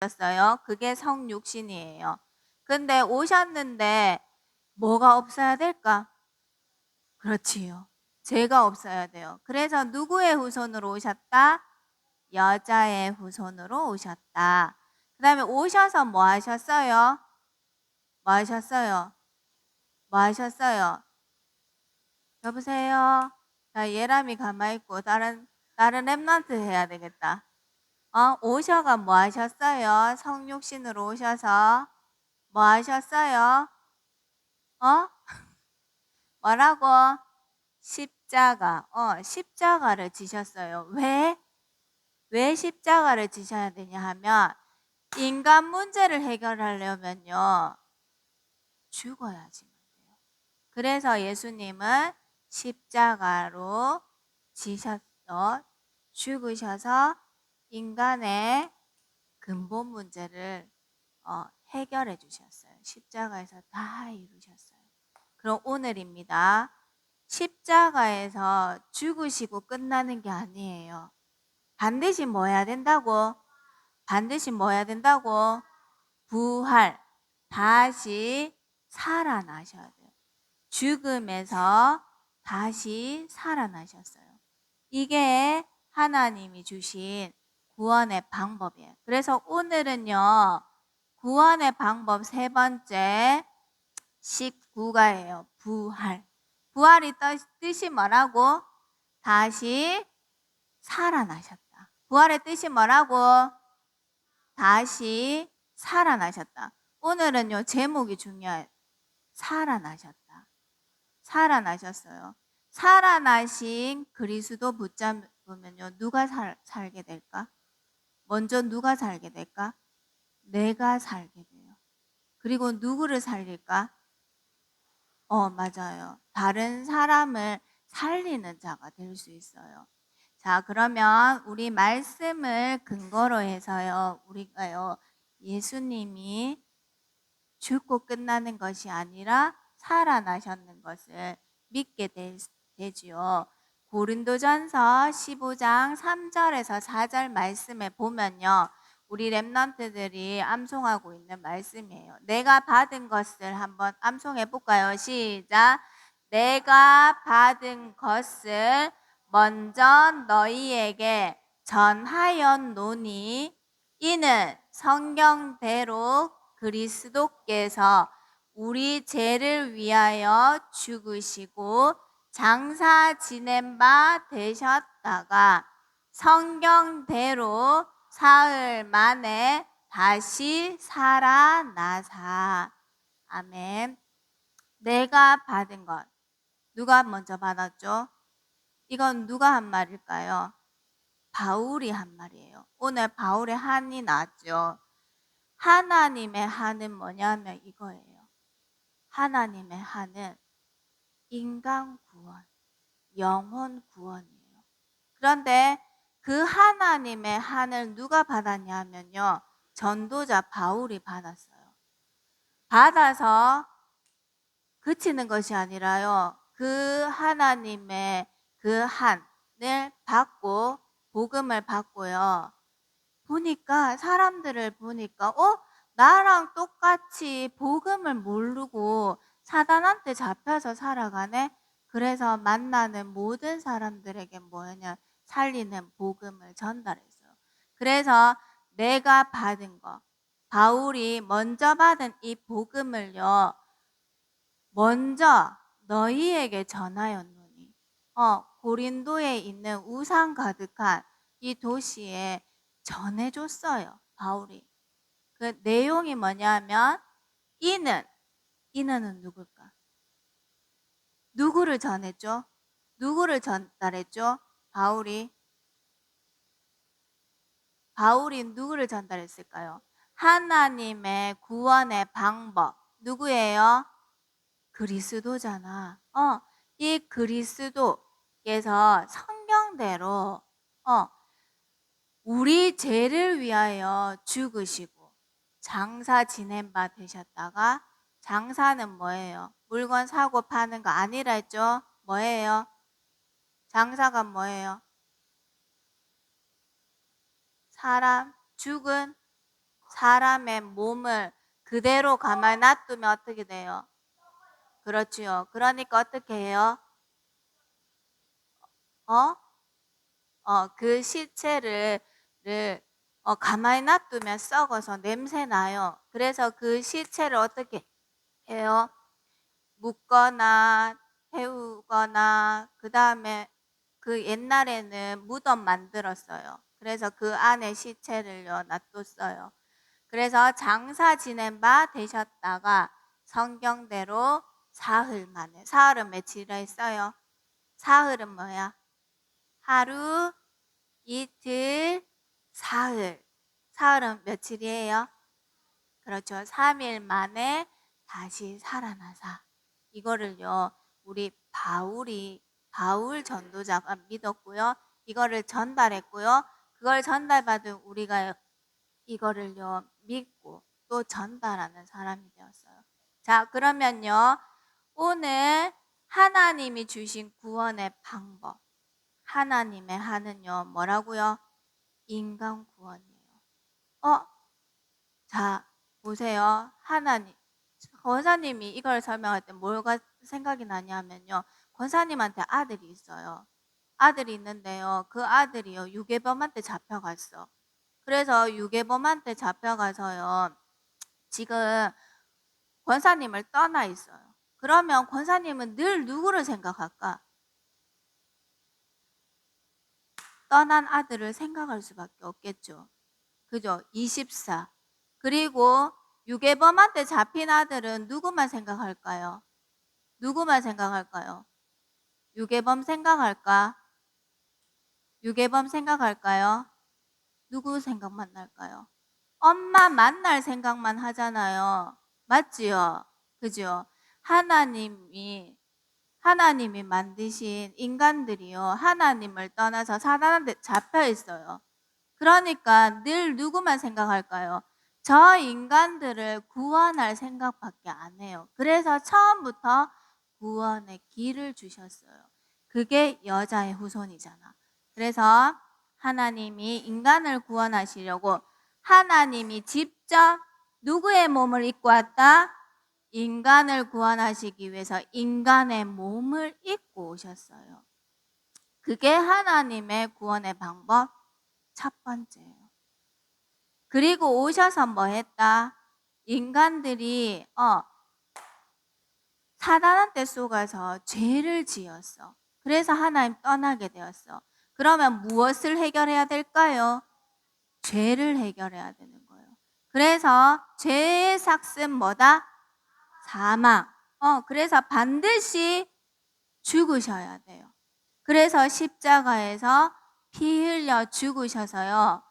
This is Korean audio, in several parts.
였어요. 그게 성육신이에요. 근데 오셨는데 뭐가 없어야 될까? 그렇지요. 죄가 없어야 돼요. 그래서 누구의 후손으로 오셨다? 여자의 후손으로 오셨다. 그 다음에 오셔서 뭐 하셨어요? 뭐 하셨어요? 뭐 하셨어요? 여보세요? 자, 예람이 가만히 있고 다른 랩런트 해야 되겠다. 오셔가 뭐 하셨어요? 성육신으로 오셔서 뭐 하셨어요? 어? 뭐라고? 십자가. 십자가를 지셨어요. 왜? 왜 십자가를 지셔야 되냐 하면 인간 문제를 해결하려면요. 죽어야지만 돼요. 그래서 예수님은 십자가로 죽으셔서 인간의 근본 문제를 해결해 주셨어요. 십자가에서 다 이루셨어요. 그럼 오늘입니다. 십자가에서 죽으시고 끝나는 게 아니에요. 반드시 뭐 해야 된다고? 반드시 뭐 해야 된다고? 부활. 다시 살아나셔야 돼요. 죽음에서 다시 살아나셨어요. 이게 하나님이 주신 구원의 방법이에요. 그래서 오늘은요, 구원의 방법 세 번째 19가예요. 부활. 부활이 뜻이 뭐라고? 다시 살아나셨다. 부활의 뜻이 뭐라고? 다시 살아나셨다. 오늘은요, 제목이 중요해요. 살아나셨다. 살아나셨어요. 살아나신 그리스도 붙잡으면요, 누가 살게 될까? 먼저 누가 살게 될까? 내가 살게 돼요. 그리고 누구를 살릴까? 맞아요. 다른 사람을 살리는 자가 될 수 있어요. 자, 그러면 우리 말씀을 근거로 해서요, 우리가요, 예수님이 죽고 끝나는 것이 아니라 살아나셨는 것을 믿게 되지요. 고린도전서 15장 3절에서 4절 말씀에 보면요. 우리 랩런트들이 암송하고 있는 말씀이에요. 내가 받은 것을 한번 암송해 볼까요? 시작. 내가 받은 것을 먼저 너희에게 전하였노니 이는 성경대로 그리스도께서 우리 죄를 위하여 죽으시고 장사 지낸 바 되셨다가 성경대로 사흘 만에 다시 살아나사. 아멘. 내가 받은 것. 누가 먼저 받았죠? 이건 누가 한 말일까요? 바울이 한 말이에요. 오늘 바울의 한이 나왔죠. 하나님의 한은 뭐냐면 이거예요. 하나님의 한은 인간 구원, 영혼 구원이에요. 그런데 그 하나님의 한을 누가 받았냐면요. 전도자 바울이 받았어요. 받아서 그치는 것이 아니라요. 그 하나님의 그 한을 받고 복음을 받고요. 보니까 사람들을 보니까 나랑 똑같이 복음을 모르고 사단한테 잡혀서 살아가네. 그래서 만나는 모든 사람들에게 뭐냐 살리는 복음을 전달했어요. 그래서 내가 받은 거 바울이 먼저 받은 이 복음을요. 먼저 너희에게 전하였노니 고린도에 있는 우상 가득한 이 도시에 전해줬어요. 바울이. 그 내용이 뭐냐면 이는은 누굴까? 누구를 전했죠? 누구를 전달했죠? 바울이 누구를 전달했을까요? 하나님의 구원의 방법 누구예요? 그리스도잖아. 이 그리스도께서 성경대로 우리 죄를 위하여 죽으시고 장사 지낸 바 되셨다가 장사는 뭐예요? 물건 사고 파는 거 아니라 했죠? 뭐예요? 장사가 뭐예요? 죽은 사람의 몸을 그대로 가만히 놔두면 어떻게 돼요? 그렇지요. 그러니까 어떻게 해요? 그 시체를 가만히 놔두면 썩어서 냄새 나요. 그래서 그 시체를 어떻게 해요? 묻거나 태우거나 그 다음에 그 옛날에는 무덤 만들었어요. 그래서 그 안에 시체를요 놔뒀어요. 그래서 장사 지낸 바 되셨다가 성경대로 사흘 만에, 사흘은 며칠이라 했어요? 사흘은 뭐야? 하루, 이틀, 사흘. 사흘은 며칠이에요? 그렇죠. 3일 만에 다시 살아나사. 이거를요, 우리 바울 전도자가 믿었고요. 이거를 전달했고요. 그걸 전달받은 우리가 이거를요, 믿고 또 전달하는 사람이 되었어요. 자, 그러면요, 오늘 하나님이 주신 구원의 방법. 하나님의 하는요, 뭐라고요? 인간 구원이에요. 자, 보세요. 하나님. 권사님이 이걸 설명할 때 뭐가 생각이 나냐면요. 권사님한테 아들이 있어요. 아들이 있는데요. 그 아들이요. 유괴범한테 잡혀갔어. 그래서 유괴범한테 잡혀가서요. 지금 권사님을 떠나 있어요. 그러면 권사님은 늘 누구를 생각할까? 떠난 아들을 생각할 수밖에 없겠죠. 그죠? 24. 그리고 유괴범한테 잡힌 아들은 누구만 생각할까요? 누구만 생각할까요? 유괴범 생각할까? 유괴범 생각할까요? 누구 생각만 날까요? 엄마 만날 생각만 하잖아요. 맞지요? 그죠? 하나님이 만드신 인간들이요. 하나님을 떠나서 사단한테 잡혀 있어요. 그러니까 늘 누구만 생각할까요? 저 인간들을 구원할 생각밖에 안 해요. 그래서 처음부터 구원의 길을 주셨어요. 그게 여자의 후손이잖아. 그래서 하나님이 인간을 구원하시려고 하나님이 직접 누구의 몸을 입고 왔다? 인간을 구원하시기 위해서 인간의 몸을 입고 오셨어요. 그게 하나님의 구원의 방법 첫 번째예요. 그리고 오셔서 뭐 했다? 인간들이 사단한테 속아서 죄를 지었어. 그래서 하나님 떠나게 되었어. 그러면 무엇을 해결해야 될까요? 죄를 해결해야 되는 거예요. 그래서 죄의 삭은 뭐다? 사망. 그래서 반드시 죽으셔야 돼요. 그래서 십자가에서 피 흘려 죽으셔서요.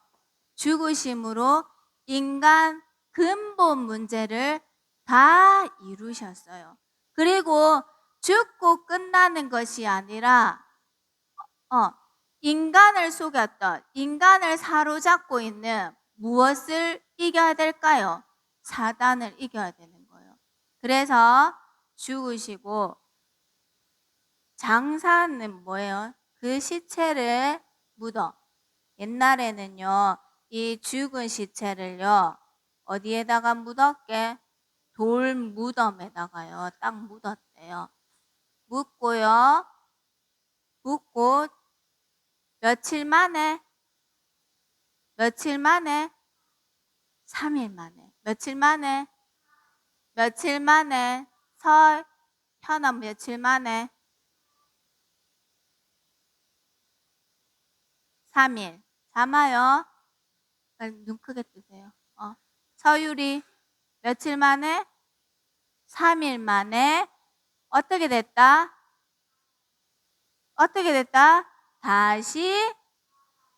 죽으심으로 인간 근본 문제를 다 이루셨어요. 그리고 죽고 끝나는 것이 아니라 인간을 속였던, 인간을 사로잡고 있는 무엇을 이겨야 될까요? 사단을 이겨야 되는 거예요. 그래서 죽으시고 장사는 뭐예요? 그 시체를 묻어. 옛날에는요, 이 죽은 시체를요, 어디에다가 묻었게? 돌 무덤에다가요, 딱 묻었대요. 묻고요, 묻고 며칠 만에 3일 만에, 며칠 만에, 현업 며칠 만에 3일. 잠아요. 눈 크게 뜨세요. 서율이 며칠 만에? 3일 만에 어떻게 됐다? 다시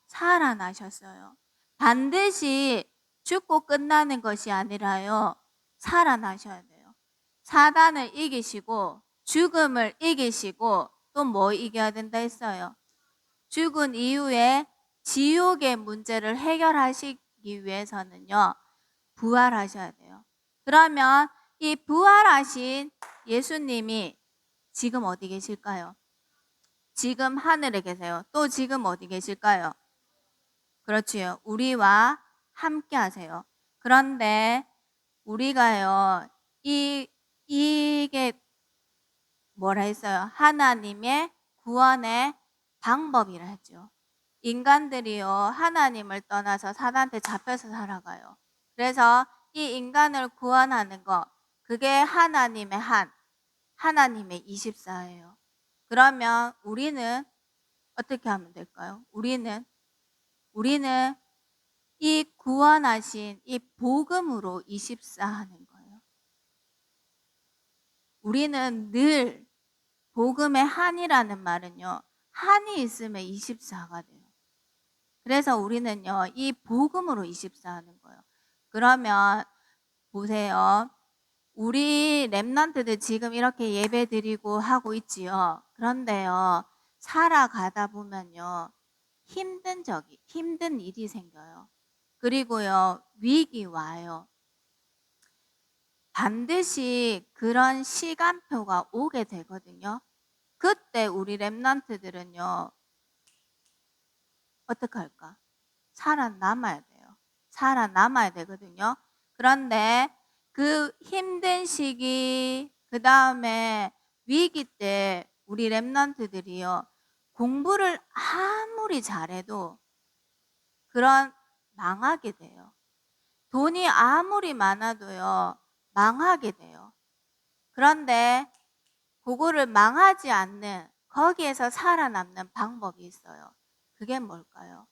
살아나셨어요. 반드시 죽고 끝나는 것이 아니라요. 살아나셔야 돼요. 사단을 이기시고 죽음을 이기시고 또 뭐 이겨야 된다 했어요? 죽은 이후에 지옥의 문제를 해결하시기 위해서는요. 부활하셔야 돼요. 그러면 이 부활하신 예수님이 지금 어디 계실까요? 지금 하늘에 계세요. 또 지금 어디 계실까요? 그렇지요. 우리와 함께 하세요. 그런데 우리가요, 이게 뭐라 했어요? 하나님의 구원의 방법이라 했죠. 인간들이요, 하나님을 떠나서 사단한테 잡혀서 살아가요. 그래서 이 인간을 구원하는 거, 그게 하나님의 하나님의 24예요. 그러면 우리는 어떻게 하면 될까요? 우리는 이 구원하신 이 복음으로 24 하는 거예요. 우리는 늘 복음의 한이라는 말은요, 한이 있으면 24가 돼요. 그래서 우리는요, 이 복음으로 24 하는 거예요. 그러면 보세요. 우리 랩런트들 지금 이렇게 예배 드리고 하고 있지요. 그런데요, 살아가다 보면요, 힘든 일이 생겨요. 그리고요, 위기 와요. 반드시 그런 시간표가 오게 되거든요. 그때 우리 랩런트들은요, 어떻게 할까? 살아남아야 돼요. 살아남아야 되거든요. 그런데 그 힘든 시기, 그 다음에 위기 때 우리 랩런트들이요, 공부를 아무리 잘해도 망하게 돼요. 돈이 아무리 많아도요, 망하게 돼요. 그런데 그거를 망하지 않는, 거기에서 살아남는 방법이 있어요. 그게 뭘까요?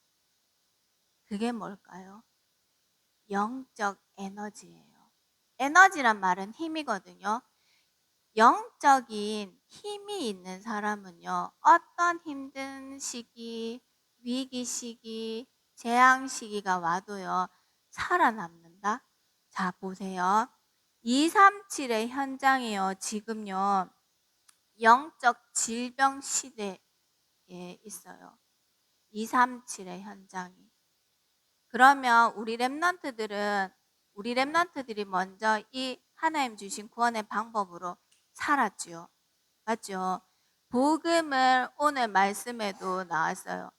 그게 뭘까요? 영적 에너지예요. 에너지란 말은 힘이거든요. 영적인 힘이 있는 사람은요, 어떤 힘든 시기, 위기 시기, 재앙 시기가 와도요, 살아남는다? 자, 보세요. 237의 현장이요, 지금요, 영적 질병 시대에 있어요. 237의 현장이. 그러면 우리 랩런트들이 먼저 이 하나님 주신 구원의 방법으로 살았죠. 맞죠? 복음을 오늘 말씀에도 나왔어요.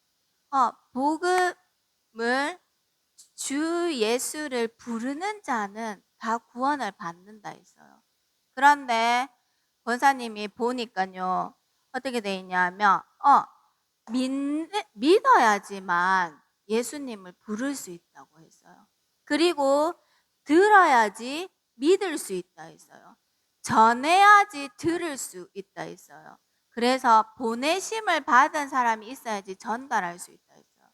복음을 주 예수를 부르는 자는 다 구원을 받는다 했어요. 그런데 권사님이 보니까요, 어떻게 돼 있냐면, 믿어야지만 예수님을 부를 수 있다고 했어요. 그리고 들어야지 믿을 수 있다 했어요. 전해야지 들을 수 있다 했어요. 그래서 보내심을 받은 사람이 있어야지 전달할 수 있다 했어요.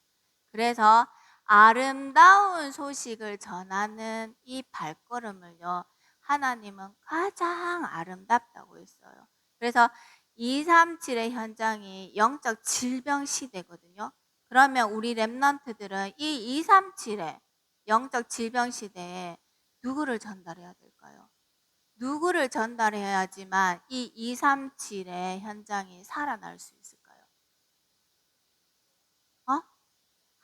그래서 아름다운 소식을 전하는 이 발걸음을요, 하나님은 가장 아름답다고 했어요. 그래서 237의 현장이 영적 질병 시대거든요. 그러면 우리 랩런트들은 이 237의 영적 질병 시대에 누구를 전달해야 될까요? 누구를 전달해야지만 이 237의 현장이 살아날 수 있을까요?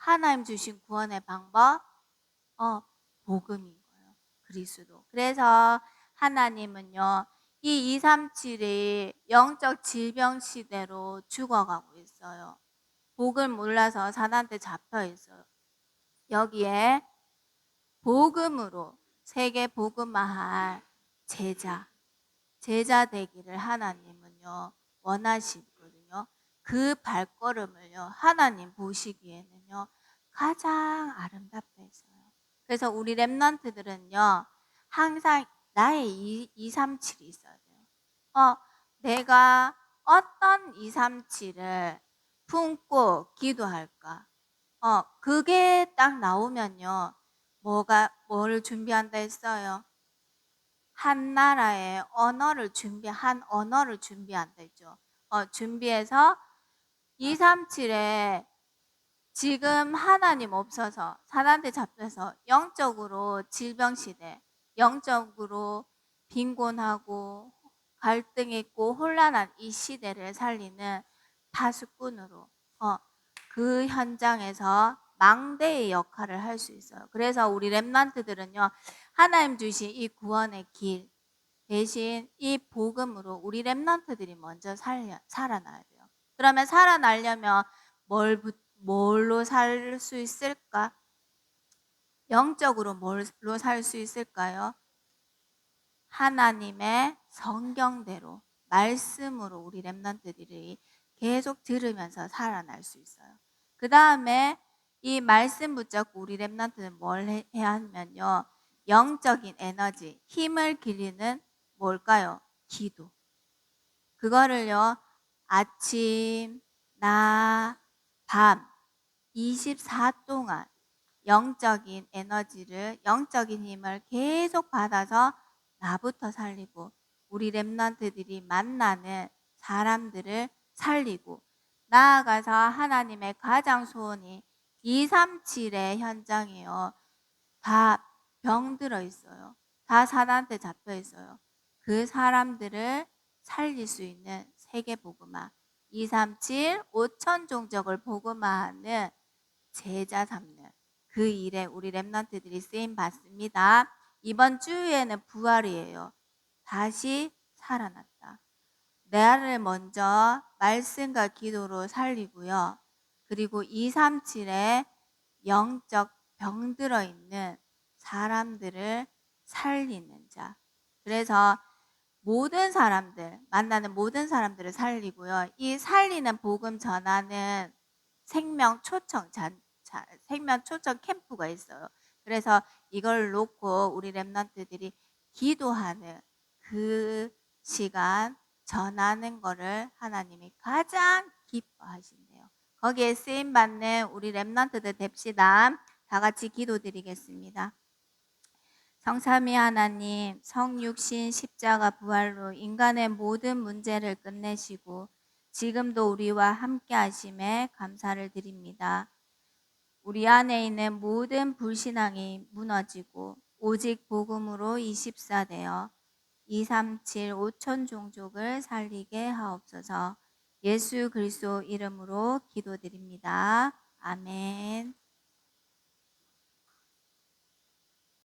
하나님 주신 구원의 방법? 복음인 거예요. 그리스도. 그래서 하나님은요, 이 237이 영적 질병 시대로 죽어가고 있어요. 복을 몰라서 사단한테 잡혀 있어요. 여기에 복음으로 세계 복음화할 제자 되기를 하나님은요, 원하시거든요. 그 발걸음을요, 하나님 보시기에는요, 가장 아름답다 했어요. 그래서 우리 랩런트들은요, 항상 나의 237이 있어야 돼요. 내가 어떤 237을 품고 기도할까? 그게 딱 나오면요, 뭐를 준비한다 했어요? 한 나라의 한 언어를 준비한다 했죠. 준비해서 237에 지금 하나님 없어서 사단한테 잡혀서 영적으로 질병 시대, 영적으로 빈곤하고 갈등 있고 혼란한 이 시대를 살리는 파수꾼으로 그 현장에서 망대의 역할을 할 수 있어요. 그래서 우리 랩런트들은요, 하나님 주신 이 구원의 길 대신 이 복음으로 우리 랩런트들이 먼저 살아나야 돼요. 그러면 살아나려면 뭘로 살 수 있을까? 영적으로 뭘로 살 수 있을까요? 하나님의 성경대로 말씀으로 우리 렘넌트들이 계속 들으면서 살아날 수 있어요. 그 다음에 이 말씀 붙잡고 우리 렘넌트는 뭘 해야 하면요, 영적인 에너지, 힘을 기르는 뭘까요? 기도. 그거를요, 아침, 낮, 밤 24 동안 영적인 에너지를, 영적인 힘을 계속 받아서 나부터 살리고 우리 렘넌트들이 만나는 사람들을 살리고, 나아가서 하나님의 가장 소원이 237의 현장이에요. 다 병들어 있어요. 다 사단한테 잡혀 있어요. 그 사람들을 살릴 수 있는 세계 복음화, 237 5천 종족을 복음화하는 제자 삼는 그 일에 우리 렘넌트들이 쓰임 받습니다. 이번 주에는 부활이에요. 다시 살아났다. 나를 먼저 말씀과 기도로 살리고요. 그리고 237에 영적 병들어 있는 사람들을 살리는 자. 그래서 모든 사람들, 만나는 모든 사람들을 살리고요. 이 살리는 복음 전하는 생명 초청 생명 초청 캠프가 있어요. 그래서 이걸 놓고 우리 렘넌트들이 기도하는 그 시간, 전하는 거를 하나님이 가장 기뻐하신대요. 거기에 쓰임 받는 우리 렘넌트들 됩시다. 다 같이 기도드리겠습니다. 성삼위 하나님, 성육신 십자가 부활로 인간의 모든 문제를 끝내시고 지금도 우리와 함께 하심에 감사를 드립니다. 우리 안에 있는 모든 불신앙이 무너지고 오직 복음으로 24되어 237 5천 종족을 살리게 하옵소서. 예수 그리스도 이름으로 기도드립니다. 아멘.